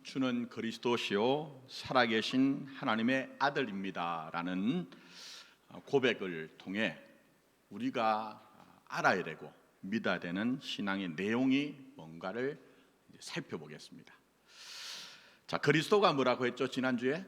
주는 그리스도시요 살아계신 하나님의 아들입니다라는 고백을 통해 우리가 알아야 되고 믿어야 되는 신앙의 내용이 뭔가를 살펴보겠습니다. 자, 그리스도가 뭐라고 했죠? 지난주에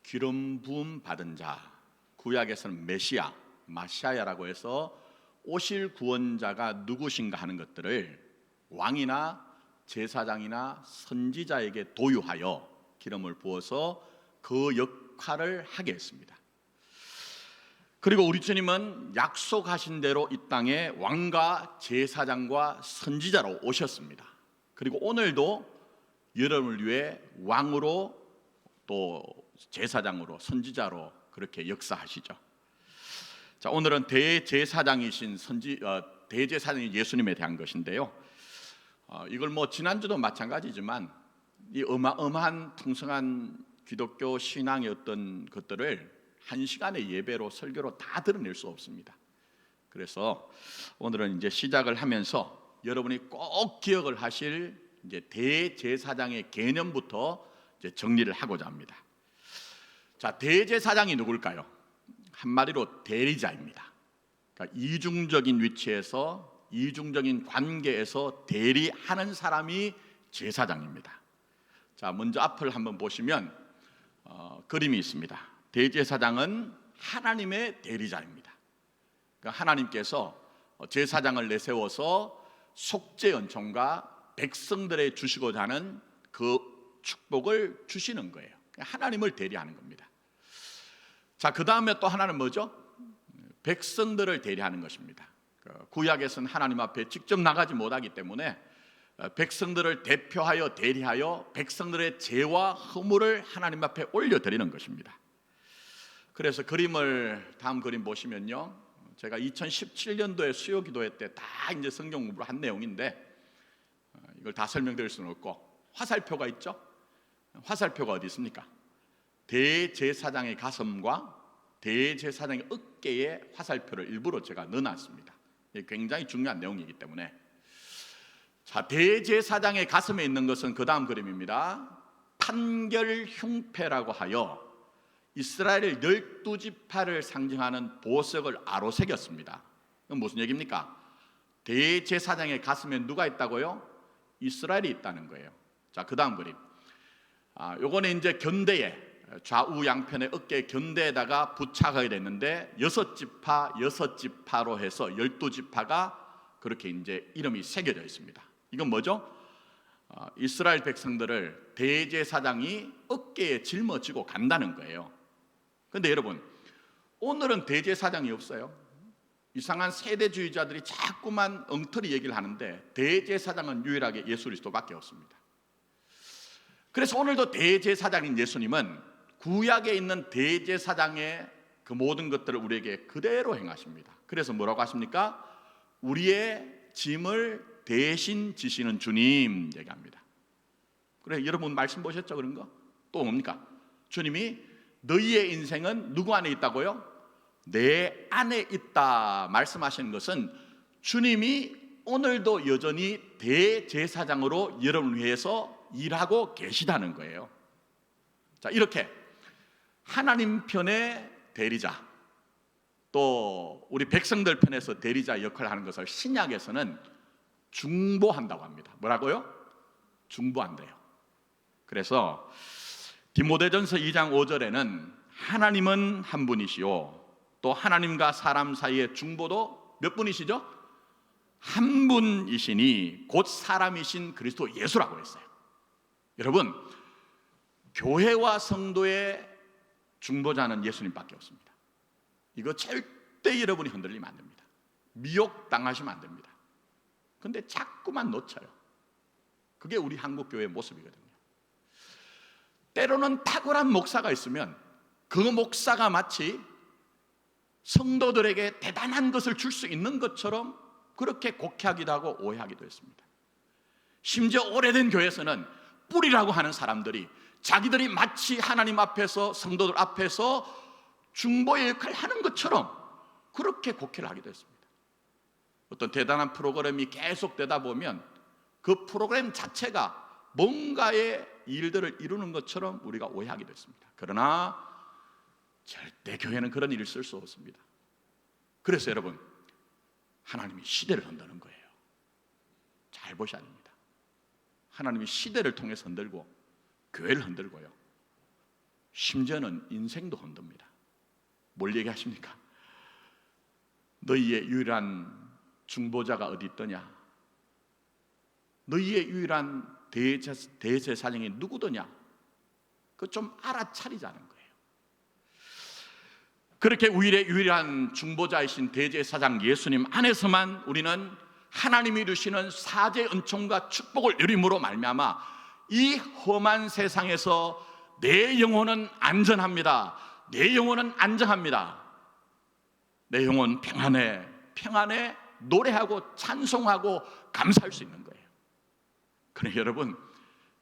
기름 부음 받은 자, 구약에서는 메시아, 마시아야라고 해서 오실 구원자가 누구신가 하는 것들을 왕이나 제사장이나 선지자에게 도유하여 기름을 부어서 그 역할을 하게 했습니다. 그리고 우리 주님은 약속하신 대로 이 땅에 왕과 제사장과 선지자로 오셨습니다. 그리고 오늘도 여러분을 위해 왕으로 또 제사장으로 선지자로 그렇게 역사하시죠. 자, 오늘은 대제사장이신 대제사장인 예수님에 대한 것인데요. 이걸 지난주도 마찬가지지만 이 어마어마한 풍성한 기독교 신앙의 어떤 것들을 한 시간의 예배로 설교로 다 드러낼 수 없습니다. 그래서 오늘은 이제 시작을 하면서 여러분이 꼭 기억을 하실 이제 대제사장의 개념부터 이제 정리를 하고자 합니다. 자, 대제사장이 누굴까요? 한마디로 대리자입니다. 그러니까 이중적인 위치에서 이중적인 관계에서 대리하는 사람이 제사장입니다. 자, 먼저 앞을 한번 보시면 그림이 있습니다. 대제사장은 하나님의 대리자입니다. 그러니까 하나님께서 제사장을 내세워서 속죄 은총과 백성들에 주시고자 하는 그 축복을 주시는 거예요. 하나님을 대리하는 겁니다. 자, 그 다음에 또 하나는 뭐죠? 백성들을 대리하는 것입니다. 구약에서는 하나님 앞에 직접 나가지 못하기 때문에 백성들을 대표하여 대리하여 백성들의 죄와 허물을 하나님 앞에 올려드리는 것입니다. 그래서 다음 그림 보시면요, 제가 2017년도에 수요 기도회 때 다 이제 성경 공부를 한 내용인데 이걸 다 설명드릴 수는 없고, 화살표가 있죠? 화살표가 어디 있습니까? 대제사장의 가슴과 대제사장의 어깨에 화살표를 일부러 제가 넣어놨습니다. 굉장히 중요한 내용이기 때문에. 자, 대제사장의 가슴에 있는 것은 그 다음 그림입니다. 판결 흉패라고 하여 이스라엘 12지파를 상징하는 보석을 아로 새겼습니다. 그건 무슨 얘기입니까? 대제사장의 가슴에 누가 있다고요? 이스라엘이 있다는 거예요. 자, 그 다음 그림. 요거는 이제 견대에 좌우 양편의 어깨 견대에다가 부착하게 됐는데 6지파로 해서 12지파가 그렇게 이제 이름이 새겨져 있습니다. 이건 뭐죠? 이스라엘 백성들을 대제사장이 어깨에 짊어지고 간다는 거예요. 그런데 여러분, 오늘은 대제사장이 없어요. 이상한 세대주의자들이 자꾸만 엉터리 얘기를 하는데 대제사장은 유일하게 예수 그리스도밖에 없습니다. 그래서 오늘도 대제사장인 예수님은 구약에 있는 대제사장의 그 모든 것들을 우리에게 그대로 행하십니다. 그래서 뭐라고 하십니까? 우리의 짐을 대신 지시는 주님 얘기합니다. 그래, 여러분 말씀 보셨죠? 그런 거? 또 뭡니까? 주님이 너희의 인생은 누구 안에 있다고요? 내 안에 있다 말씀하시는 것은 주님이 오늘도 여전히 대제사장으로 여러분을 위해서 일하고 계시다는 거예요. 자, 이렇게 하나님 편의 대리자, 또 우리 백성들 편에서 대리자 역할을 하는 것을 신약에서는 중보한다고 합니다. 뭐라고요? 중보한대요. 그래서 디모데전서 2장 5절에는 하나님은 한 분이시요, 또 하나님과 사람 사이의 중보도 몇 분이시죠? 한 분이시니 곧 사람이신 그리스도 예수라고 했어요. 여러분, 교회와 성도의 중보자는 예수님밖에 없습니다. 이거 절대 여러분이 흔들리면 안 됩니다. 미혹당하시면 안 됩니다. 근데 자꾸만 놓쳐요. 그게 우리 한국 교회의 모습이거든요. 때로는 탁월한 목사가 있으면 그 목사가 마치 성도들에게 대단한 것을 줄 수 있는 것처럼 그렇게 곡해하기도 하고 오해하기도 했습니다. 심지어 오래된 교회에서는 뿌리라고 하는 사람들이 자기들이 마치 하나님 앞에서 성도들 앞에서 중보의 역할을 하는 것처럼 그렇게 곡해를 하기도 했습니다. 어떤 대단한 프로그램이 계속되다 보면 그 프로그램 자체가 뭔가의 일들을 이루는 것처럼 우리가 오해하게 됐습니다. 그러나 절대 교회는 그런 일을 쓸 수 없습니다. 그래서 여러분, 하나님이 시대를 흔드는 거예요. 잘 보셔야 됩니다. 하나님이 시대를 통해서 흔들고 교회를 흔들고요, 심지어는 인생도 흔듭니다. 뭘 얘기하십니까? 너희의 유일한 중보자가 어디 있더냐? 너희의 유일한 대제사장이 누구더냐? 그거 좀 알아차리자는 거예요. 그렇게 우리의 유일한 중보자이신 대제사장 예수님 안에서만 우리는 하나님이 주시는 사죄 은총과 축복을 누림으로 말미암아 이 험한 세상에서 내 영혼은 안전합니다. 내 영혼은 안정합니다. 내 영혼 평안에 노래하고 찬송하고 감사할 수 있는 거예요. 그러나 여러분,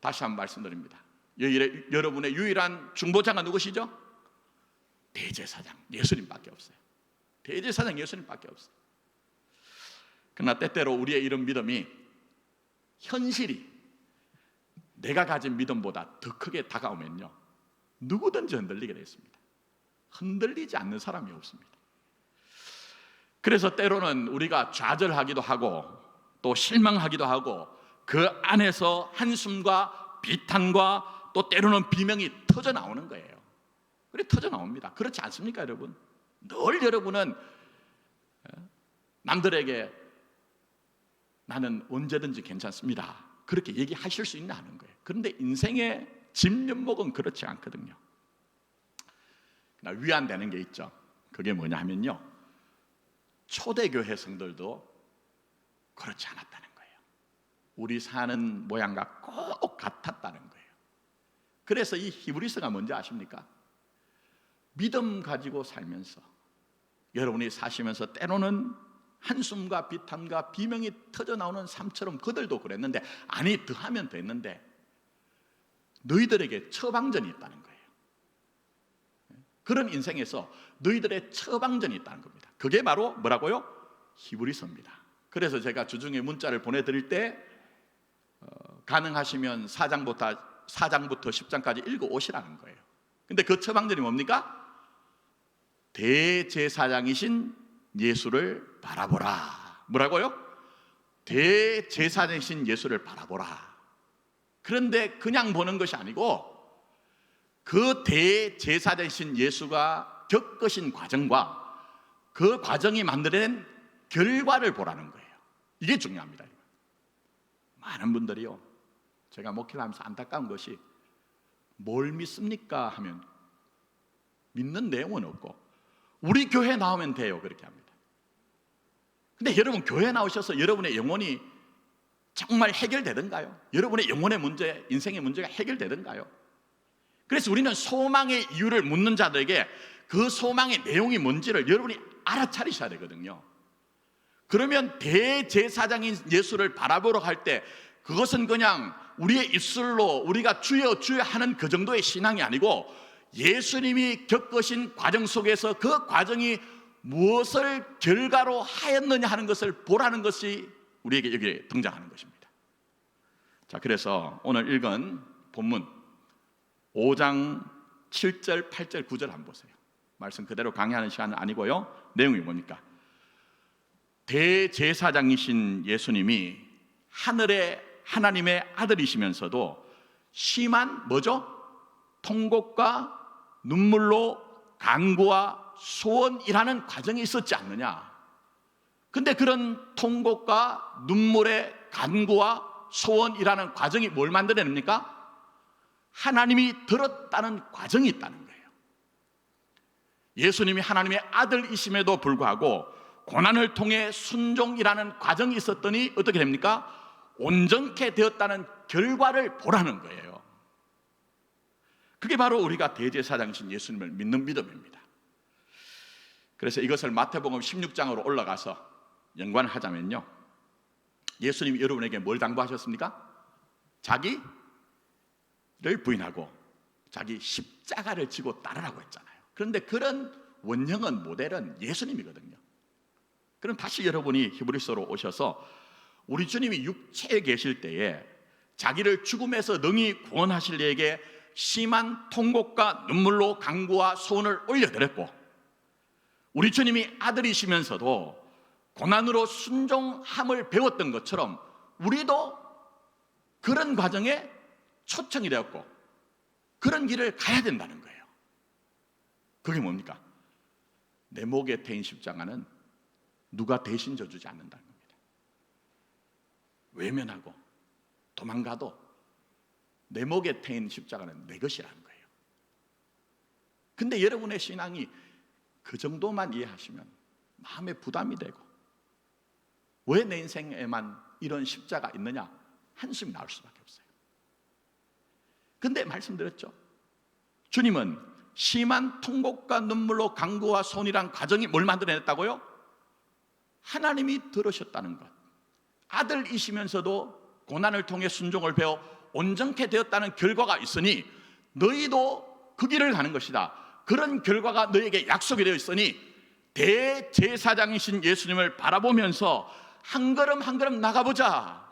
다시 한번 말씀드립니다. 여러분의 유일한 중보자가 누구시죠? 대제사장 예수님밖에 없어요. 대제사장 예수님밖에 없어요. 그러나 때때로 우리의 이런 믿음이 현실이 내가 가진 믿음보다 더 크게 다가오면요, 누구든지 흔들리게 되었습니다. 흔들리지 않는 사람이 없습니다. 그래서 때로는 우리가 좌절하기도 하고 또 실망하기도 하고 그 안에서 한숨과 비탄과 또 때로는 비명이 터져 나오는 거예요. 그래, 터져 나옵니다. 그렇지 않습니까, 여러분? 늘 여러분은 남들에게 나는 언제든지 괜찮습니다, 그렇게 얘기하실 수 있나 하는 거예요. 그런데 인생의 집면목은 그렇지 않거든요. 위안되는 게 있죠. 그게 뭐냐 하면요, 초대교회 성들도 그렇지 않았다는 거예요. 우리 사는 모양과 꼭 같았다는 거예요. 그래서 이 히브리서가 뭔지 아십니까? 믿음 가지고 살면서 여러분이 사시면서 때로는 한숨과 비탄과 비명이 터져 나오는 삶처럼 그들도 그랬는데, 아니 더하면 됐는데 너희들에게 처방전이 있다는 거예요. 그런 인생에서 너희들의 처방전이 있다는 겁니다. 그게 바로 뭐라고요? 히브리서입니다. 그래서 제가 주중에 문자를 보내드릴 때 가능하시면 4장부터 10장까지 읽어오시라는 거예요. 근데 그 처방전이 뭡니까? 대제사장이신 예수를 바라보라. 뭐라고요? 대제사장이신 예수를 바라보라. 그런데 그냥 보는 것이 아니고 그 대제사장이신 예수가 겪으신 과정과 그 과정이 만들어낸 결과를 보라는 거예요. 이게 중요합니다. 많은 분들이요, 제가 목회를 하면서 안타까운 것이 뭘 믿습니까? 하면 믿는 내용은 없고 우리 교회 나오면 돼요, 그렇게 합니다. 근데 여러분, 교회 나오셔서 여러분의 영혼이 정말 해결되던가요? 여러분의 영혼의 문제, 인생의 문제가 해결되던가요? 그래서 우리는 소망의 이유를 묻는 자들에게 그 소망의 내용이 뭔지를 여러분이 알아차리셔야 되거든요. 그러면 대제사장인 예수를 바라보러 갈 때 그것은 그냥 우리의 입술로 우리가 주여 주여 하는 그 정도의 신앙이 아니고 예수님이 겪으신 과정 속에서 그 과정이 무엇을 결과로 하였느냐 하는 것을 보라는 것이 우리에게 여기에 등장하는 것입니다. 자, 그래서 오늘 읽은 본문 5장 7절, 8절, 9절 한번 보세요. 말씀 그대로 강의하는 시간은 아니고요, 내용이 뭡니까? 대제사장이신 예수님이 하늘의 하나님의 아들이시면서도 심한 뭐죠? 통곡과 눈물로 간구와 소원이라는 과정이 있었지 않느냐? 근데 그런 통곡과 눈물의 간구와 소원이라는 과정이 뭘 만들어냅니까? 하나님이 들었다는 과정이 있다는 거예요. 예수님이 하나님의 아들이심에도 불구하고 고난을 통해 순종이라는 과정이 있었더니 어떻게 됩니까? 온전케 되었다는 결과를 보라는 거예요. 그게 바로 우리가 대제사장이신 예수님을 믿는 믿음입니다. 그래서 이것을 마태복음 16장으로 올라가서 연관을 하자면요, 예수님이 여러분에게 뭘 당부하셨습니까? 자기를 부인하고 자기 십자가를 지고 따르라고 했잖아요. 그런데 그런 원형은 모델은 예수님이거든요. 그럼 다시 여러분이 히브리서로 오셔서 우리 주님이 육체에 계실 때에 자기를 죽음에서 능히 구원하실 이에게 심한 통곡과 눈물로 간구와 소원을 올려드렸고, 우리 주님이 아들이시면서도 고난으로 순종함을 배웠던 것처럼 우리도 그런 과정에 초청이 되었고 그런 길을 가야 된다는 거예요. 그게 뭡니까? 내 목에 태인 십자가는 누가 대신 져주지 않는다는 겁니다. 외면하고 도망가도 내 목에 태인 십자가는 내 것이라는 거예요. 근데 여러분의 신앙이 그 정도만 이해하시면 마음에 부담이 되고, 왜 내 인생에만 이런 십자가 있느냐 한숨이 나올 수밖에 없어요. 근데 말씀드렸죠, 주님은 심한 통곡과 눈물로 간구와 손이란 과정이 뭘 만들어냈다고요? 하나님이 들으셨다는 것, 아들이시면서도 고난을 통해 순종을 배워 온전케 되었다는 결과가 있으니 너희도 그 길을 가는 것이다. 그런 결과가 너희에게 약속이 되어 있으니 대제사장이신 예수님을 바라보면서 한 걸음 한 걸음 나가보자.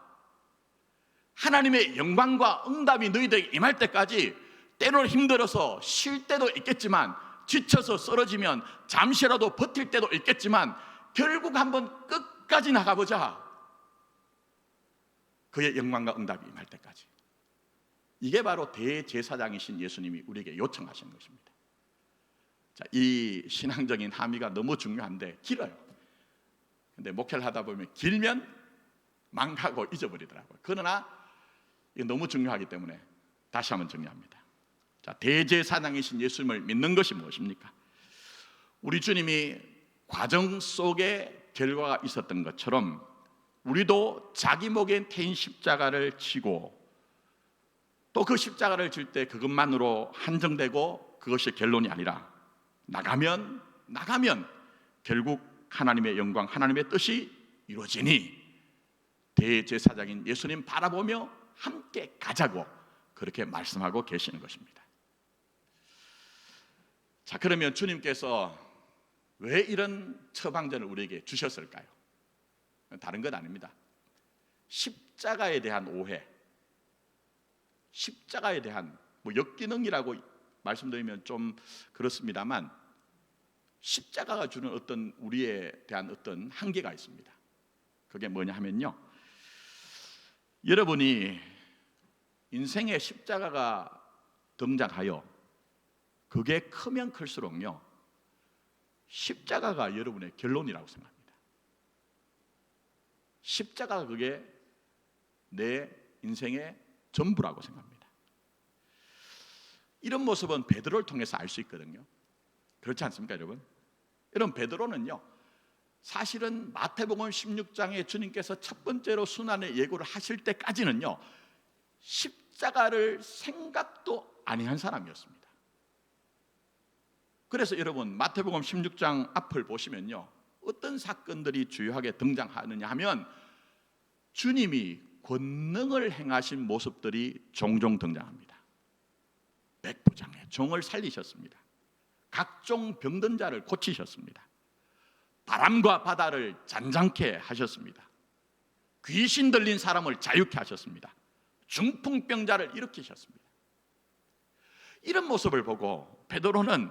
하나님의 영광과 응답이 너희들에게 임할 때까지 때로는 힘들어서 쉴 때도 있겠지만, 지쳐서 쓰러지면 잠시라도 버틸 때도 있겠지만, 결국 한번 끝까지 나가보자. 그의 영광과 응답이 임할 때까지. 이게 바로 대제사장이신 예수님이 우리에게 요청하시는 것입니다. 자, 이 신앙적인 함의가 너무 중요한데 길어요. 근데 목회를 하다 보면 길면 망하고 잊어버리더라고요. 그러나 이게 너무 중요하기 때문에 다시 한번 정리합니다. 자, 대제사장이신 예수님을 믿는 것이 무엇입니까? 우리 주님이 과정 속에 결과가 있었던 것처럼 우리도 자기 목에 태인 십자가를 지고, 또 그 십자가를 질 때 그것만으로 한정되고 그것이 결론이 아니라 나가면 결국 하나님의 영광, 하나님의 뜻이 이루어지니 대제사장인 예수님 바라보며 함께 가자고 그렇게 말씀하고 계시는 것입니다. 자, 그러면 주님께서 왜 이런 처방전을 우리에게 주셨을까요? 다른 건 아닙니다. 십자가에 대한 오해, 십자가에 대한 역기능이라고 말씀드리면 좀 그렇습니다만, 십자가가 주는 어떤 우리에 대한 어떤 한계가 있습니다. 그게 뭐냐 하면요, 여러분이 인생에 십자가가 등장하여 그게 크면 클수록요, 십자가가 여러분의 결론이라고 생각합니다. 십자가가 그게 내 인생의 전부라고 생각합니다. 이런 모습은 베드로를 통해서 알 수 있거든요. 그렇지 않습니까, 여러분? 여러분, 베드로는요, 사실은 마태복음 16장에 주님께서 첫 번째로 순환의 예고를 하실 때까지는요, 십자가를 생각도 아니한 사람이었습니다. 그래서 여러분, 마태복음 16장 앞을 보시면요, 어떤 사건들이 주요하게 등장하느냐 하면 주님이 권능을 행하신 모습들이 종종 등장합니다. 백부장의 종을 살리셨습니다. 각종 병든 자를 고치셨습니다. 바람과 바다를 잔잔케 하셨습니다. 귀신 들린 사람을 자유케 하셨습니다. 중풍병자를 일으키셨습니다. 이런 모습을 보고 베드로는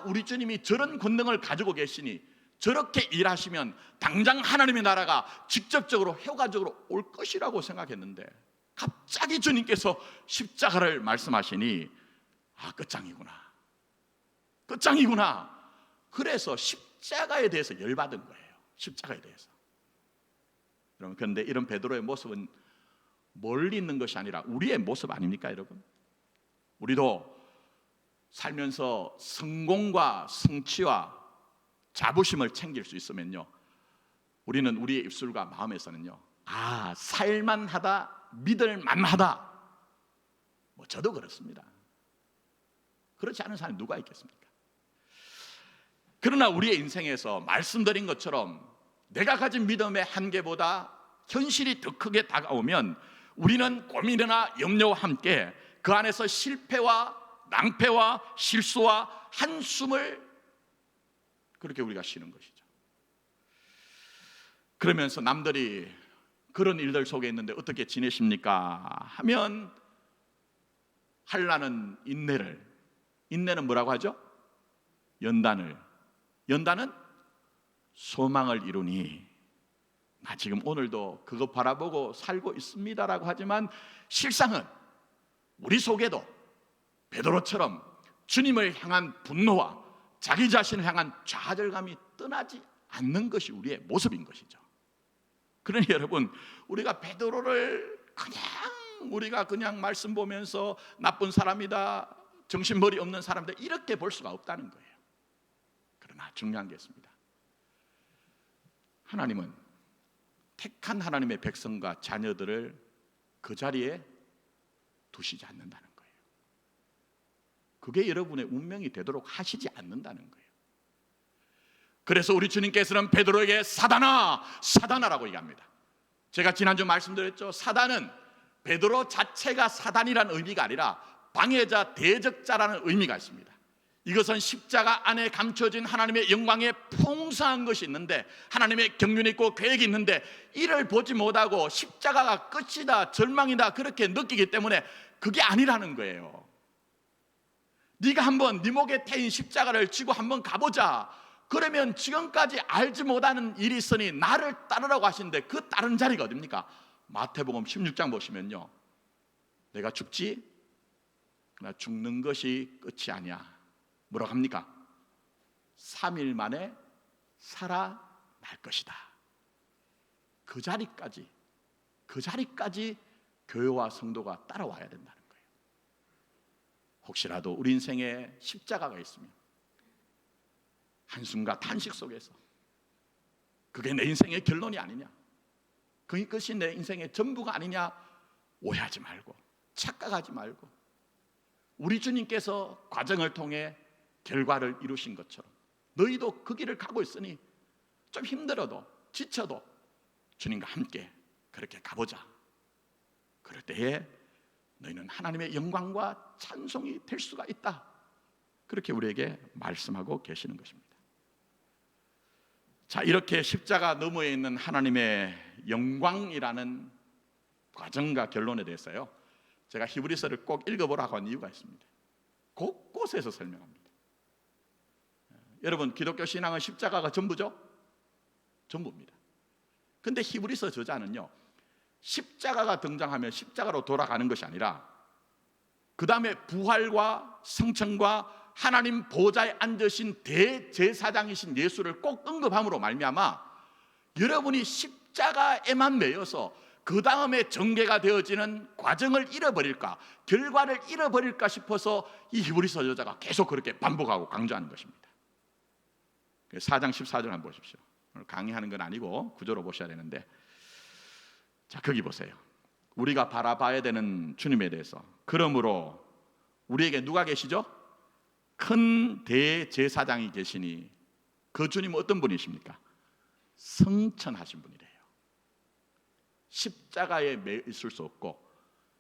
우리 주님이 저런 권능을 가지고 계시니 저렇게 일하시면 당장 하나님의 나라가 직접적으로 효과적으로 올 것이라고 생각했는데, 갑자기 주님께서 십자가를 말씀하시니 끝장이구나. 그래서 십자가에 대해서 열받은 거예요. 십자가에 대해서. 여러분, 그런데 이런 베드로의 모습은 멀리 있는 것이 아니라 우리의 모습 아닙니까, 여러분? 우리도 살면서 성공과 성취와 자부심을 챙길 수 있으면요, 우리는 우리의 입술과 마음에서는요, 살만하다, 믿을만하다. 저도 그렇습니다. 그렇지 않은 사람이 누가 있겠습니까? 그러나 우리의 인생에서 말씀드린 것처럼 내가 가진 믿음의 한계보다 현실이 더 크게 다가오면 우리는 고민이나 염려와 함께 그 안에서 실패와 낭패와 실수와 한숨을 그렇게 우리가 쉬는 것이죠. 그러면서 남들이 그런 일들 속에 있는데 어떻게 지내십니까? 하면 한란은 인내는 뭐라고 하죠? 연단은 소망을 이루니 나 지금 오늘도 그거 바라보고 살고 있습니다라고 하지만 실상은 우리 속에도 베드로처럼 주님을 향한 분노와 자기 자신을 향한 좌절감이 떠나지 않는 것이 우리의 모습인 것이죠. 그러니 여러분, 우리가 베드로를 우리가 그냥 말씀 보면서 나쁜 사람이다, 정신머리 없는 사람이다 이렇게 볼 수가 없다는 거예요. 그러나 중요한 게 있습니다. 하나님은 택한 하나님의 백성과 자녀들을 그 자리에 두시지 않는다는 거예요. 그게 여러분의 운명이 되도록 하시지 않는다는 거예요. 그래서 우리 주님께서는 베드로에게 사단아라고 얘기합니다. 제가 지난주 말씀드렸죠. 사단은 베드로 자체가 사단이라는 의미가 아니라 방해자, 대적자라는 의미가 있습니다. 이것은 십자가 안에 감춰진 하나님의 영광에 풍성한 것이 있는데, 하나님의 경륜이 있고 계획이 있는데 이를 보지 못하고 십자가가 끝이다, 절망이다 그렇게 느끼기 때문에 그게 아니라는 거예요. 네가 한번 네 목에 태인 십자가를 쥐고 한번 가보자. 그러면 지금까지 알지 못하는 일이 있으니 나를 따르라고 하시는데 그 따른 자리가 어딥니까? 마태복음 16장 보시면요, 내가 죽지 그러나 죽는 것이 끝이 아니야. 뭐라고 합니까? 3일 만에 살아날 것이다. 그 자리까지 교회와 성도가 따라와야 된다는 거예요. 혹시라도 우리 인생에 십자가가 있으면 한숨과 탄식 속에서 그게 내 인생의 결론이 아니냐, 그것이 내 인생의 전부가 아니냐 오해하지 말고 착각하지 말고, 우리 주님께서 과정을 통해 결과를 이루신 것처럼 너희도 그 길을 가고 있으니 좀 힘들어도 지쳐도 주님과 함께 그렇게 가보자. 그럴 때에 너희는 하나님의 영광과 찬송이 될 수가 있다. 그렇게 우리에게 말씀하고 계시는 것입니다. 자, 이렇게 십자가 너머에 있는 하나님의 영광이라는 과정과 결론에 대해서요, 제가 히브리서를 꼭 읽어보라고 한 이유가 있습니다. 곳곳에서 설명합니다. 여러분, 기독교 신앙은 십자가가 전부죠? 전부입니다. 근데 히브리서 저자는요, 십자가가 등장하면 십자가로 돌아가는 것이 아니라 그 다음에 부활과 성천과 하나님 보좌에 앉으신 대제사장이신 예수를 꼭 언급함으로 말미암아 여러분이 십자가에만 매여서 그 다음에 전개가 되어지는 과정을 잃어버릴까, 결과를 잃어버릴까 싶어서 이 히브리서 저자가 계속 그렇게 반복하고 강조하는 것입니다. 4장 14절 한번 보십시오. 오늘 강의하는 건 아니고 구조로 보셔야 되는데, 자, 거기 보세요. 우리가 바라봐야 되는 주님에 대해서, 그러므로 우리에게 누가 계시죠? 큰 대제사장이 계시니 그 주님은 어떤 분이십니까? 성천하신 분이래요. 십자가에 매여 있을 수 없고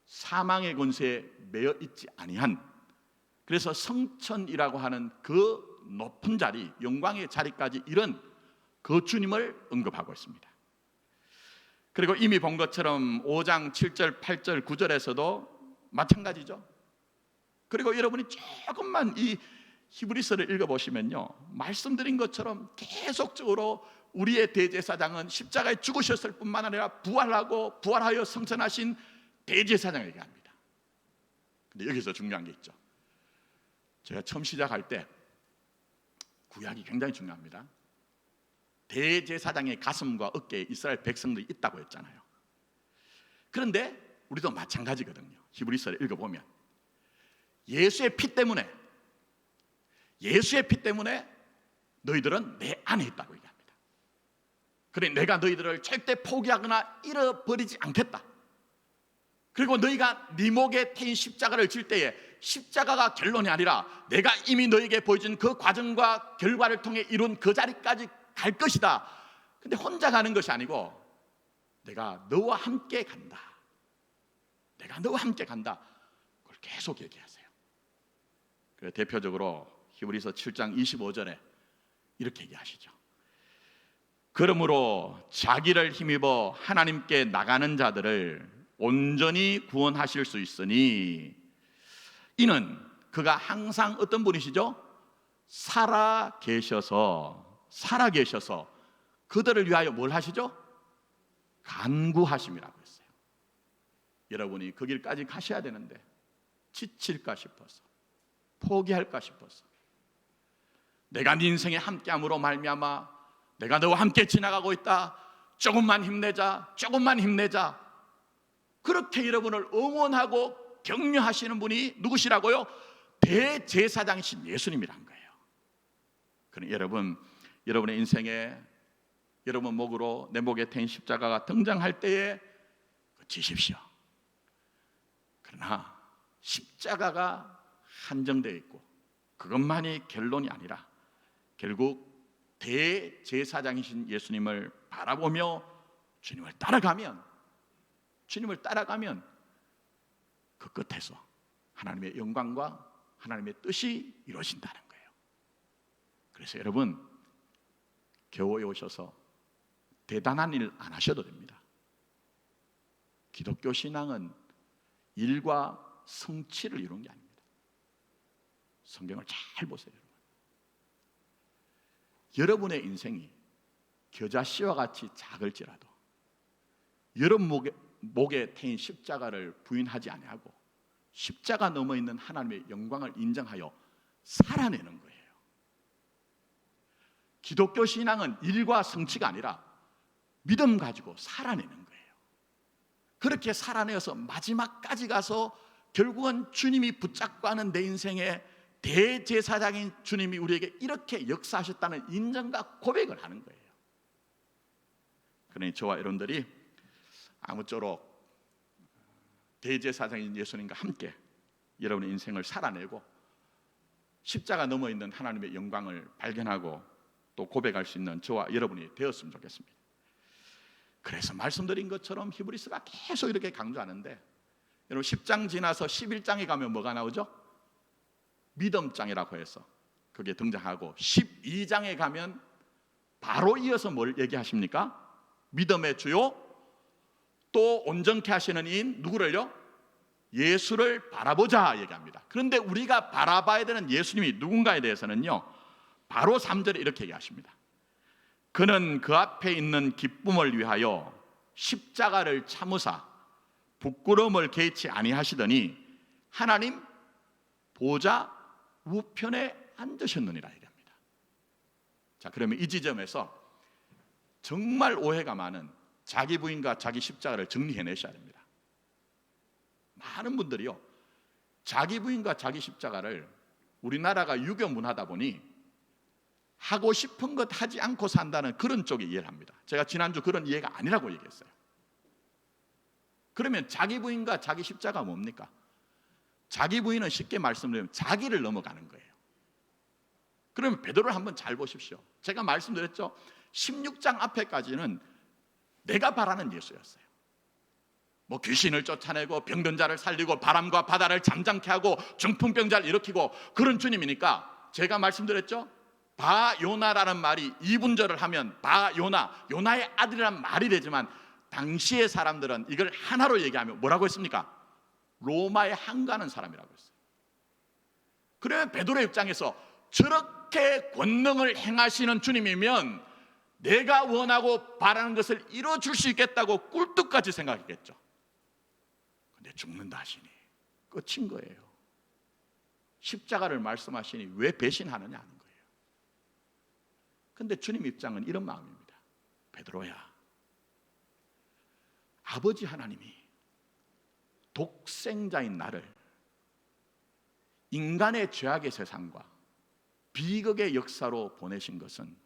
사망의 권세에 매여 있지 아니한, 그래서 성천이라고 하는 그 높은 자리, 영광의 자리까지 이른 그 주님을 언급하고 있습니다. 그리고 이미 본 것처럼 5장 7절, 8절, 9절에서도 마찬가지죠. 그리고 여러분이 조금만 이 히브리서를 읽어보시면요, 말씀드린 것처럼 계속적으로 우리의 대제사장은 십자가에 죽으셨을 뿐만 아니라 부활하고 부활하여 성천하신 대제사장을 얘기합니다. 근데 여기서 중요한 게 있죠. 제가 처음 시작할 때 구약이 굉장히 중요합니다. 대제사장의 가슴과 어깨에 이스라엘 백성들이 있다고 했잖아요. 그런데 우리도 마찬가지거든요. 히브리서를 읽어보면 예수의 피 때문에 너희들은 내 안에 있다고 얘기합니다. 그래, 내가 너희들을 절대 포기하거나 잃어버리지 않겠다. 그리고 너희가 네 목에 태인 십자가를 질 때에 십자가가 결론이 아니라 내가 이미 너희에게 보여준 그 과정과 결과를 통해 이룬 그 자리까지 갈 것이다. 근데 혼자 가는 것이 아니고 내가 너와 함께 간다. 내가 너와 함께 간다. 그걸 계속 얘기하세요. 그래서 대표적으로 히브리서 7장 25절에 이렇게 얘기하시죠. 그러므로 자기를 힘입어 하나님께 나가는 자들을 온전히 구원하실 수 있으니 이는 그가 항상 어떤 분이시죠? 살아 계셔서 그들을 위하여 뭘 하시죠? 간구하심이라고 했어요. 여러분이 그 길까지 가셔야 되는데 지칠까 싶어서, 포기할까 싶어서, 내가 네 인생에 함께함으로 말미암아 내가 너와 함께 지나가고 있다, 조금만 힘내자, 그렇게 여러분을 응원하고 격려하시는 분이 누구시라고요? 대제사장이신 예수님이란 거예요. 그럼 여러분의 인생에 여러분 목으로 내 목에 태인 십자가가 등장할 때에 지십시오. 그러나 십자가가 한정되어 있고 그것만이 결론이 아니라 결국 대제사장이신 예수님을 바라보며 주님을 따라가면 그 끝에서 하나님의 영광과 하나님의 뜻이 이루어진다는 거예요. 그래서 여러분, 교회에 오셔서 대단한 일 안 하셔도 됩니다. 기독교 신앙은 일과 성취를 이룬 게 아닙니다. 성경을 잘 보세요. 여러분의 인생이 겨자씨와 같이 작을지라도 여러분 목에 태인 십자가를 부인하지 아니하고 십자가 넘어 있는 하나님의 영광을 인정하여 살아내는 거예요. 기독교 신앙은 일과 성취가 아니라 믿음 가지고 살아내는 거예요. 그렇게 살아내어서 마지막까지 가서 결국은 주님이 붙잡고 하는 내 인생에 대제사장인 주님이 우리에게 이렇게 역사하셨다는 인정과 고백을 하는 거예요. 그러니 저와 여러분들이 아무쪼록 대제사장인 예수님과 함께 여러분의 인생을 살아내고 십자가 넘어 있는 하나님의 영광을 발견하고 또 고백할 수 있는 저와 여러분이 되었으면 좋겠습니다. 그래서 말씀드린 것처럼 히브리서가 계속 이렇게 강조하는데, 여러분 10장 지나서 11장에 가면 뭐가 나오죠? 믿음장이라고 해서 그게 등장하고, 12장에 가면 바로 이어서 뭘 얘기하십니까? 믿음의 주요 또 온전케 하시는 이인 누구를요? 예수를 바라보자 얘기합니다. 그런데 우리가 바라봐야 되는 예수님이 누군가에 대해서는요, 바로 3절에 이렇게 얘기하십니다. 그는 그 앞에 있는 기쁨을 위하여 십자가를 참으사 부끄러움을 개의치 아니하시더니 하나님 보좌 우편에 앉으셨느니라 얘기합니다. 자, 그러면 이 지점에서 정말 오해가 많은 자기 부인과 자기 십자가를 정리해내셔야 됩니다. 많은 분들이요, 자기 부인과 자기 십자가를 우리나라가 유교 문화다 보니 하고 싶은 것 하지 않고 산다는 그런 쪽에 이해를 합니다. 제가 지난주 그런 이해가 아니라고 얘기했어요. 그러면 자기 부인과 자기 십자가 뭡니까? 자기 부인은 쉽게 말씀드리면 자기를 넘어가는 거예요. 그러면 베드로를 한번 잘 보십시오. 제가 말씀드렸죠, 16장 앞에까지는 내가 바라는 예수였어요. 뭐 귀신을 쫓아내고 병든 자를 살리고 바람과 바다를 잠잠케 하고 중풍병자를 일으키고 그런 주님이니까, 제가 말씀드렸죠, 바요나라는 말이 이분절을 하면 요나의 아들이란 말이 되지만 당시의 사람들은 이걸 하나로 얘기하면 뭐라고 했습니까? 로마에 항거하는 사람이라고 했어요. 그러면 베드로의 입장에서 저렇게 권능을 행하시는 주님이면 내가 원하고 바라는 것을 이루어줄 수 있겠다고 꿀뚝같이 생각했겠죠. 근데 죽는다 하시니 끝인 거예요. 십자가를 말씀하시니 왜 배신하느냐 하는 거예요. 근데 주님 입장은 이런 마음입니다. 베드로야, 아버지 하나님이 독생자인 나를 인간의 죄악의 세상과 비극의 역사로 보내신 것은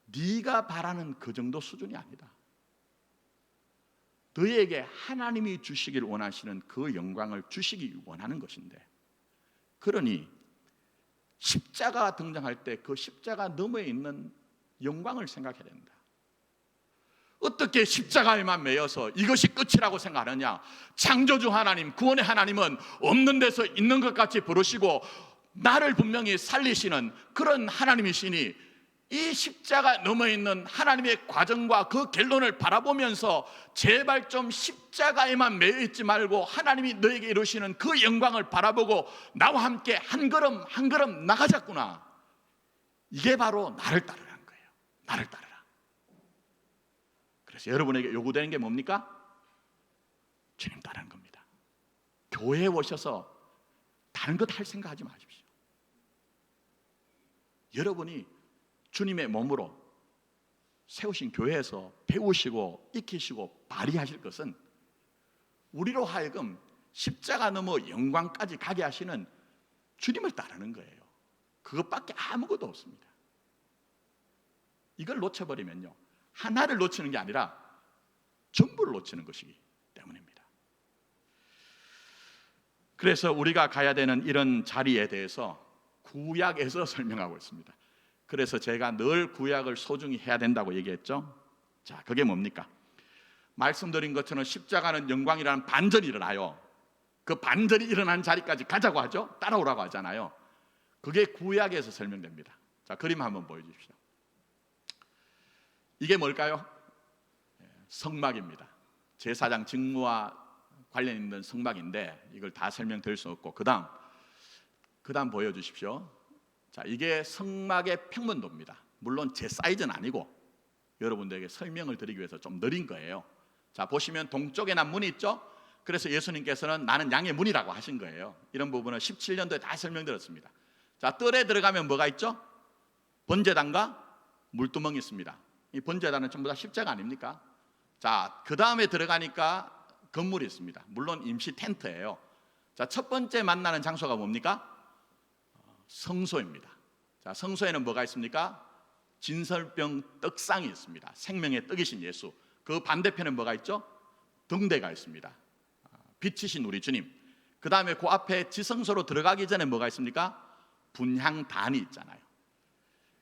네가 바라는 그 정도 수준이 아니다. 너에게 하나님이 주시길 원하시는 그 영광을 주시기 원하는 것인데, 그러니 십자가가 등장할 때 그 십자가 너머에 있는 영광을 생각해야 된다. 어떻게 십자가에만 매여서 이것이 끝이라고 생각하느냐? 창조주 하나님, 구원의 하나님은 없는 데서 있는 것 같이 부르시고 나를 분명히 살리시는 그런 하나님이시니 이 십자가 넘어 있는 하나님의 과정과 그 결론을 바라보면서 제발 좀 십자가에만 매여 있지 말고 하나님이 너에게 이루시는 그 영광을 바라보고 나와 함께 한 걸음 한 걸음 나가자꾸나. 이게 바로 나를 따르라는 거예요. 나를 따르라. 그래서 여러분에게 요구되는 게 뭡니까? 주님 따르는 겁니다. 교회에 오셔서 다른 것 할 생각하지 마십시오. 여러분이 주님의 몸으로 세우신 교회에서 배우시고 익히시고 발휘하실 것은 우리로 하여금 십자가 넘어 영광까지 가게 하시는 주님을 따르는 거예요. 그것밖에 아무것도 없습니다. 이걸 놓쳐버리면요, 하나를 놓치는 게 아니라 전부를 놓치는 것이기 때문입니다. 그래서 우리가 가야 되는 이런 자리에 대해서 구약에서 설명하고 있습니다. 그래서 제가 늘 구약을 소중히 해야 된다고 얘기했죠. 자, 그게 뭡니까? 말씀드린 것처럼 십자가는 영광이라는 반전이 일어나요. 그 반전이 일어난 자리까지 가자고 하죠. 따라오라고 하잖아요. 그게 구약에서 설명됩니다. 자, 그림 한번 보여주십시오. 이게 뭘까요? 성막입니다. 제사장 직무와 관련 있는 성막인데 이걸 다 설명드릴 수 없고, 그 다음 보여주십시오. 자, 이게 성막의 평면도입니다. 물론 제 사이즈는 아니고 여러분들에게 설명을 드리기 위해서 좀 느린 거예요. 자, 보시면 동쪽에 난 문이 있죠. 그래서 예수님께서는 나는 양의 문이라고 하신 거예요. 이런 부분은 17년도에 다 설명드렸습니다. 자, 뜰에 들어가면 뭐가 있죠? 번제단과 물두멍이 있습니다. 이 번제단은 전부 다 십자가 아닙니까? 자, 그 다음에 들어가니까 건물이 있습니다. 물론 임시 텐트예요. 자, 첫 번째 만나는 장소가 뭡니까? 성소입니다. 자, 성소에는 뭐가 있습니까? 진설병 떡상이 있습니다. 생명의 떡이신 예수. 그 반대편에 뭐가 있죠? 등대가 있습니다. 빛이신 우리 주님. 그 다음에 그 앞에 지성소로 들어가기 전에 뭐가 있습니까? 분향단이 있잖아요.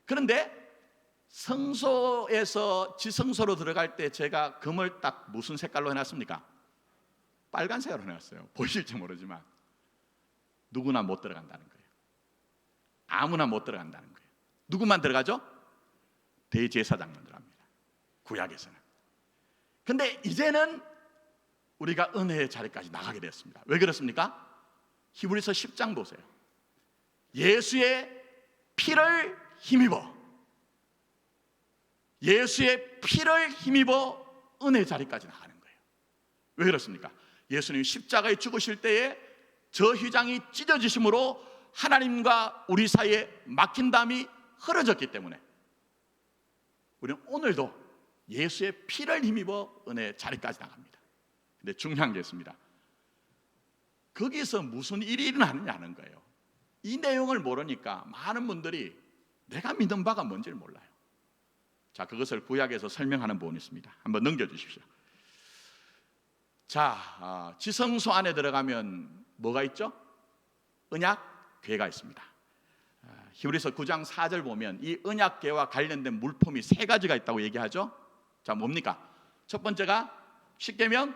그런데 성소에서 지성소로 들어갈 때 제가 금을 딱 무슨 색깔로 해놨습니까? 빨간색으로 해놨어요. 보실지 모르지만 누구나 못 들어간다는 거예요. 아무나 못 들어간다는 거예요. 누구만 들어가죠? 대제사장만 들어갑니다. 구약에서는. 근데 이제는 우리가 은혜의 자리까지 나가게 되었습니다. 왜 그렇습니까? 히브리서 10장 보세요. 예수의 피를 힘입어 은혜의 자리까지 나가는 거예요. 왜 그렇습니까? 예수님이 십자가에 죽으실 때에 저 휘장이 찢어지심으로 하나님과 우리 사이에 막힌 담이 흐려졌기 때문에 우리는 오늘도 예수의 피를 힘입어 은혜의 자리까지 나갑니다. 근데 중요한 게 있습니다. 거기서 무슨 일이 일어나느냐는 거예요. 이 내용을 모르니까 많은 분들이 내가 믿는 바가 뭔지를 몰라요. 자, 그것을 구약에서 설명하는 부분이 있습니다. 한번 넘겨주십시오. 자, 지성소 안에 들어가면 뭐가 있죠? 언약궤가 있습니다. 히브리서 9장 4절 보면 이 언약궤와 관련된 물품이 세 가지가 있다고 얘기하죠. 자, 뭡니까? 첫 번째가 십계명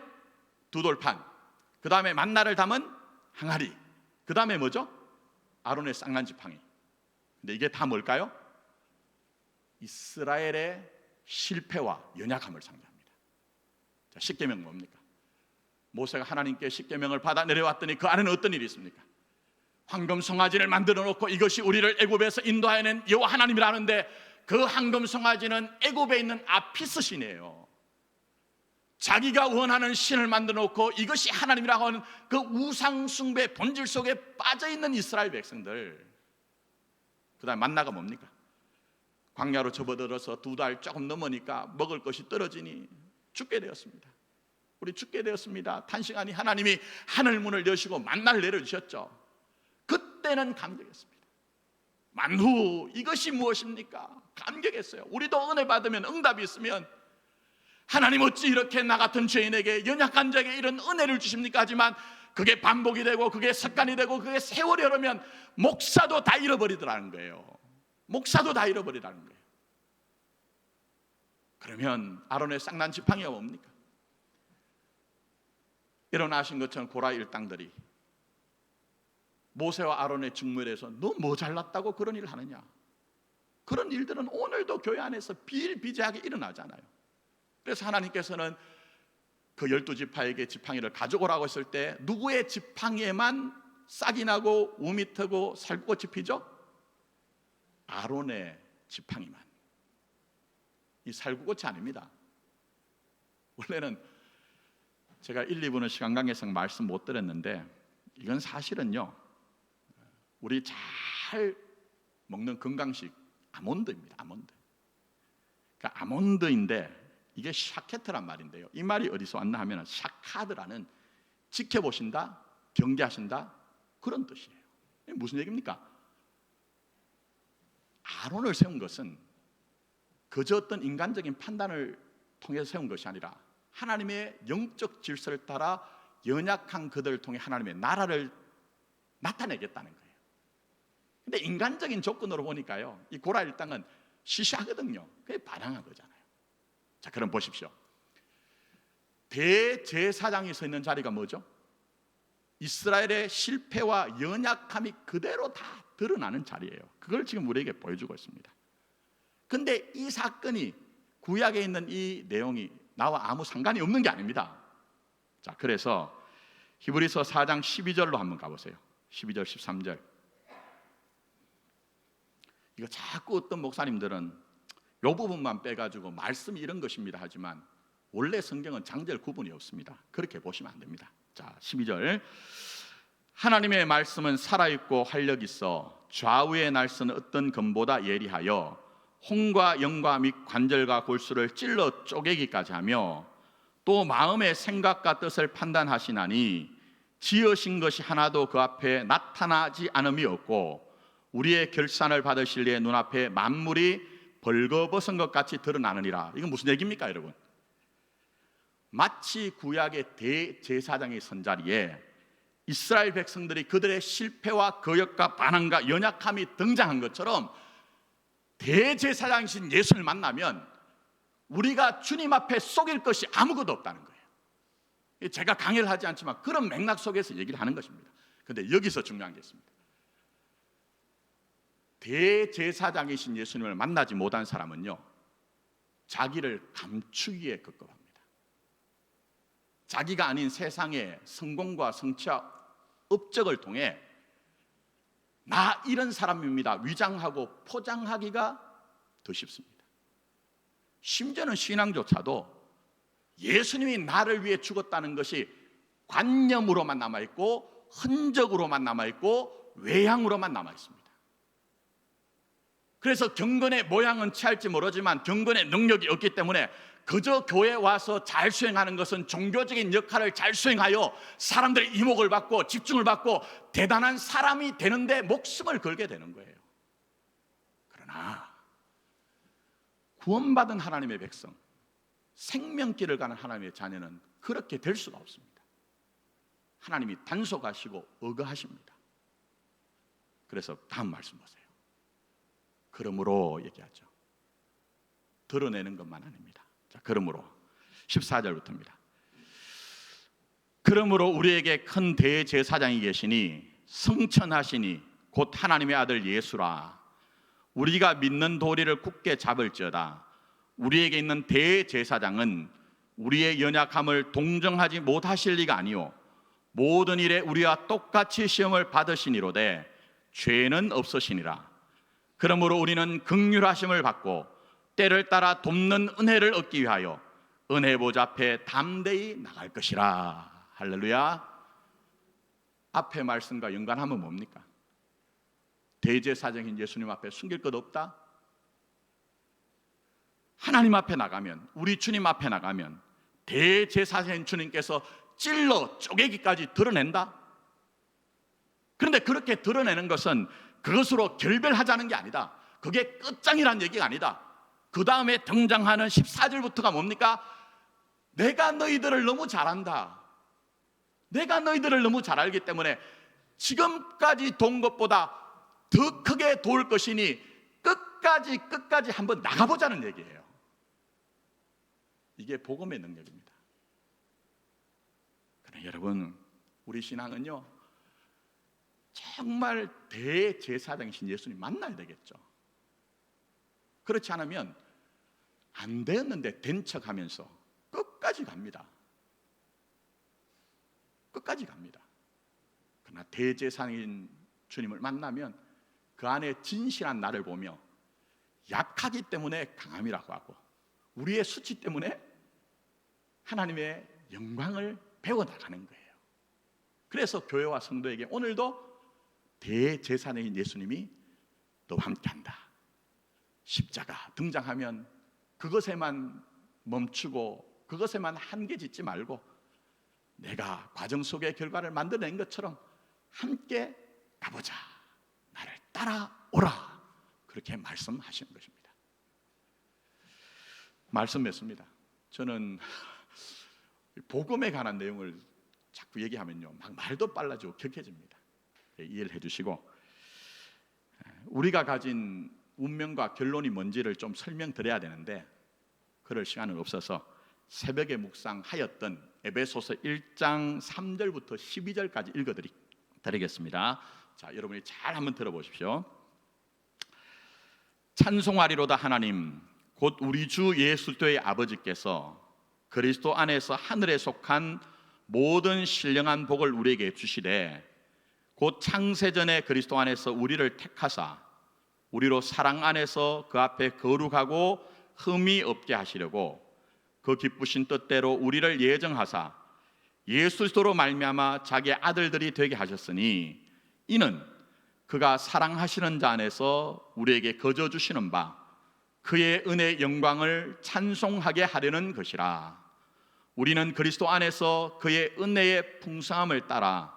두 돌판, 그 다음에 만나를 담은 항아리, 그 다음에 뭐죠? 아론의 쌍난 지팡이. 근데 이게 다 뭘까요? 이스라엘의 실패와 연약함을 상징합니다. 자, 십계명 뭡니까? 모세가 하나님께 십계명을 받아 내려왔더니 그 안에는 어떤 일이 있습니까? 황금 송아지를 만들어 놓고 이것이 우리를 애굽에서 인도하여낸 여호와 하나님이라는데, 그 황금 송아지는 애굽에 있는 아피스 신이에요. 자기가 원하는 신을 만들어 놓고 이것이 하나님이라고 하는 그 우상 숭배 본질 속에 빠져 있는 이스라엘 백성들. 그다음 만나가 뭡니까? 광야로 접어들어서 2달 조금 넘으니까 먹을 것이 떨어지니 죽게 되었습니다. 우리 죽게 되었습니다. 탄식하니 하나님이 하늘 문을 여시고 만나를 내려주셨죠. 그때는 감격했습니다. 만후, 이것이 무엇입니까? 감격했어요. 우리도 은혜 받으면, 응답이 있으면 하나님 어찌 이렇게 나 같은 죄인에게, 연약한 자에게 이런 은혜를 주십니까? 하지만 그게 반복이 되고 그게 습관이 되고 그게 세월이 흐르면 목사도 다 잃어버리더라는 거예요. 목사도 다 잃어버리라는 거예요. 그러면 아론의 쌍난 지팡이가 뭡니까? 일어나신 것처럼 고라 일당들이 모세와 아론의 직무에 대해서 너 뭐 잘났다고 그런 일을 하느냐? 그런 일들은 오늘도 교회 안에서 비일비재하게 일어나잖아요. 그래서 하나님께서는 그 12지파에게 지팡이를 가져오라고 했을 때 누구의 지팡이에만 싹이 나고 우미 트고 살구꽃이 피죠? 아론의 지팡이만. 이 살구꽃이 아닙니다. 원래는 제가 1, 2부는 시간 관계에서 말씀 못 드렸는데 이건 사실은요, 우리 잘 먹는 건강식 아몬드입니다. 아몬드. 그러니까 아몬드인데 이게 샤케트란 말인데요, 이 말이 어디서 왔나 하면 샤카드라는 지켜보신다, 경계하신다 그런 뜻이에요. 이게 무슨 얘기입니까? 아론을 세운 것은 그저 어떤 인간적인 판단을 통해서 세운 것이 아니라 하나님의 영적 질서를 따라 연약한 그들을 통해 하나님의 나라를 나타내겠다는 거예요. 근데 인간적인 조건으로 보니까요, 이 고라 일당은 시시하거든요. 그게 반항한 거잖아요. 자, 그럼 보십시오. 대제사장이 서 있는 자리가 뭐죠? 이스라엘의 실패와 연약함이 그대로 다 드러나는 자리예요. 그걸 지금 우리에게 보여주고 있습니다. 근데 이 사건이 구약에 있는 이 내용이 나와 아무 상관이 없는 게 아닙니다. 자, 그래서 히브리서 4장 12절로 한번 가보세요. 12절 13절. 이거 자꾸 어떤 목사님들은 이 부분만 빼가지고 말씀이 이런 것입니다 하지만 원래 성경은 장절 구분이 없습니다. 그렇게 보시면 안 됩니다. 자, 12절. 하나님의 말씀은 살아있고 활력 있어 좌우의 날선 어떤 검보다 예리하여 혼과 영과 및 관절과 골수를 찔러 쪼개기까지 하며 또 마음의 생각과 뜻을 판단하시나니 지으신 것이 하나도 그 앞에 나타나지 않음이 없고 우리의 결산을 받으실 이의 눈앞에 만물이 벌거벗은 것 같이 드러나느니라. 이건 무슨 얘기입니까, 여러분? 마치 구약의 대제사장이 선 자리에 이스라엘 백성들이 그들의 실패와 거역과 반항과 연약함이 등장한 것처럼 대제사장이신 예수를 만나면 우리가 주님 앞에 속일 것이 아무것도 없다는 거예요. 제가 강의를 하지 않지만 그런 맥락 속에서 얘기를 하는 것입니다. 그런데 여기서 중요한 게 있습니다. 대제사장이신 예수님을 만나지 못한 사람은요, 자기를 감추기에 급급합니다. 자기가 아닌 세상의 성공과 성취와 업적을 통해 나 이런 사람입니다 위장하고 포장하기가 더 쉽습니다. 심지어는 신앙조차도 예수님이 나를 위해 죽었다는 것이 관념으로만 남아있고 흔적으로만 남아있고 외향으로만 남아있습니다. 그래서 경건의 모양은 취할지 모르지만 경건의 능력이 없기 때문에 그저 교회에 와서 잘 수행하는 것은 종교적인 역할을 잘 수행하여 사람들의 이목을 받고 집중을 받고 대단한 사람이 되는데 목숨을 걸게 되는 거예요. 그러나 구원받은 하나님의 백성, 생명길을 가는 하나님의 자녀는 그렇게 될 수가 없습니다. 하나님이 단속하시고 억하십니다. 그래서 다음 말씀 보세요. 그러므로 얘기하죠. 드러내는 것만 아닙니다. 자, 그러므로 14절부터입니다. 그러므로 우리에게 큰 대제사장이 계시니 성천하시니 곧 하나님의 아들 예수라. 우리가 믿는 도리를 굳게 잡을지어다. 우리에게 있는 대제사장은 우리의 연약함을 동정하지 못하실 리가 아니요 모든 일에 우리와 똑같이 시험을 받으시니로되 죄는 없으시니라. 그러므로 우리는 긍휼하심을 받고 때를 따라 돕는 은혜를 얻기 위하여 은혜 보좌 앞에 담대히 나갈 것이라. 할렐루야. 앞에 말씀과 연관하면 뭡니까? 대제사장인 예수님 앞에 숨길 것 없다? 하나님 앞에 나가면, 우리 주님 앞에 나가면 대제사장인 주님께서 찔러 쪼개기까지 드러낸다? 그런데 그렇게 드러내는 것은 그것으로 결별하자는 게 아니다. 그게 끝장이란 얘기가 아니다. 그 다음에 등장하는 14절부터가 뭡니까? 내가 너희들을 너무 잘 안다. 내가 너희들을 너무 잘 알기 때문에 지금까지 도운 것보다 더 크게 도울 것이니 끝까지 한번 나가보자는 얘기예요. 이게 복음의 능력입니다. 그러나 여러분, 우리 신앙은요, 정말 대제사장이신 예수님 만나야 되겠죠. 그렇지 않으면 안 되었는데 된 척하면서 끝까지 갑니다. 끝까지 갑니다. 그러나 대제사장인 주님을 만나면 그 안에 진실한 나를 보며 약하기 때문에 강함이라고 하고 우리의 수치 때문에 하나님의 영광을 배워나가는 거예요. 그래서 교회와 성도에게 오늘도 대제사장인 예수님이 너와 함께한다. 십자가 등장하면 그것에만 멈추고 그것에만 한계 짓지 말고 내가 과정 속의 결과를 만들어낸 것처럼 함께 가보자. 나를 따라오라. 그렇게 말씀하시는 것입니다. 말씀 맺습니다. 저는 복음에 관한 내용을 자꾸 얘기하면요 막 말도 빨라지고 격해집니다. 이해를 해주시고 우리가 가진 운명과 결론이 뭔지를 좀 설명드려야 되는데 그럴 시간은 없어서 새벽에 묵상하였던 에베소서 1장 3절부터 12절까지 읽어드리겠습니다. 자, 여러분이 잘 한번 들어보십시오. 찬송하리로다 하나님 곧 우리 주 예수 그리스도의 아버지께서 그리스도 안에서 하늘에 속한 모든 신령한 복을 우리에게 주시되 곧 창세전에 그리스도 안에서 우리를 택하사 우리로 사랑 안에서 그 앞에 거룩하고 흠이 없게 하시려고 그 기쁘신 뜻대로 우리를 예정하사 예수 그리스도로 말미암아 자기의 아들들이 되게 하셨으니 이는 그가 사랑하시는 자 안에서 우리에게 거저 주시는 바 그의 은혜의 영광을 찬송하게 하려는 것이라. 우리는 그리스도 안에서 그의 은혜의 풍성함을 따라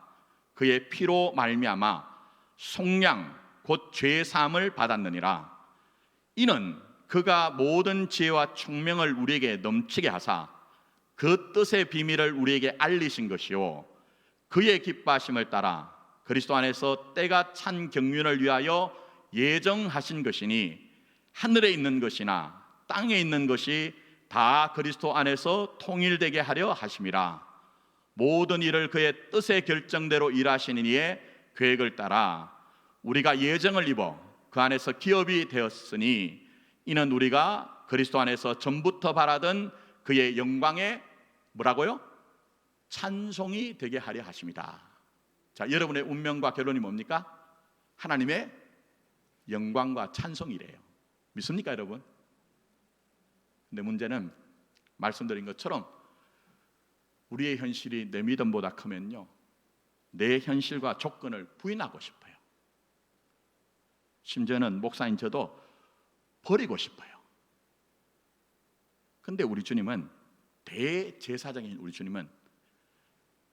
그의 피로 말미암아 속량 곧 죄 사함을 받았느니라. 이는 그가 모든 지혜와 총명을 우리에게 넘치게 하사 그 뜻의 비밀을 우리에게 알리신 것이요 그의 기뻐하심을 따라 그리스도 안에서 때가 찬 경륜을 위하여 예정하신 것이니 하늘에 있는 것이나 땅에 있는 것이 다 그리스도 안에서 통일되게 하려 하심이라. 모든 일을 그의 뜻의 결정대로 일하시는 이의 계획을 따라 우리가 예정을 입어 그 안에서 기업이 되었으니 이는 우리가 그리스도 안에서 전부터 바라던 그의 영광의 뭐라고요? 찬송이 되게 하려 하심이다. 자, 여러분의 운명과 결론이 뭡니까? 하나님의 영광과 찬송이래요. 믿습니까, 여러분? 근데 문제는 말씀드린 것처럼 우리의 현실이 내 믿음보다 크면요 내 현실과 조건을 부인하고 싶어요. 심지어는 목사인 저도 버리고 싶어요. 근데 우리 주님은 대제사장인 우리 주님은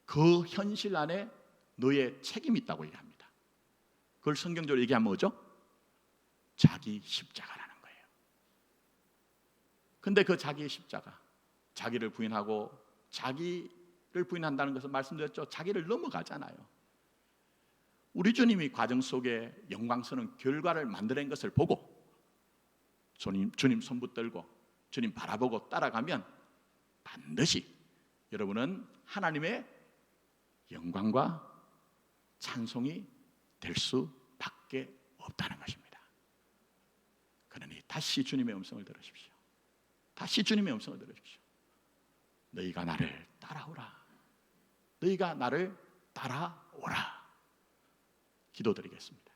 그 현실 안에 너의 책임이 있다고 얘기합니다. 그걸 성경적으로 얘기하면 뭐죠? 자기 십자가라는 거예요. 근데 그 자기의 십자가, 자기를 부인하고 자기를 부인한다는 것은 말씀드렸죠. 자기를 넘어가잖아요. 우리 주님이 과정 속에 영광스러운 결과를 만들어낸 것을 보고 주님 손 붙들고 주님 바라보고 따라가면 반드시 여러분은 하나님의 영광과 찬송이 될 수밖에 없다는 것입니다. 그러니 다시 주님의 음성을 들으십시오. 다시 주님의 음성을 들으십시오. 너희가 나를 따라오라. 너희가 나를 따라오라. 기도드리겠습니다.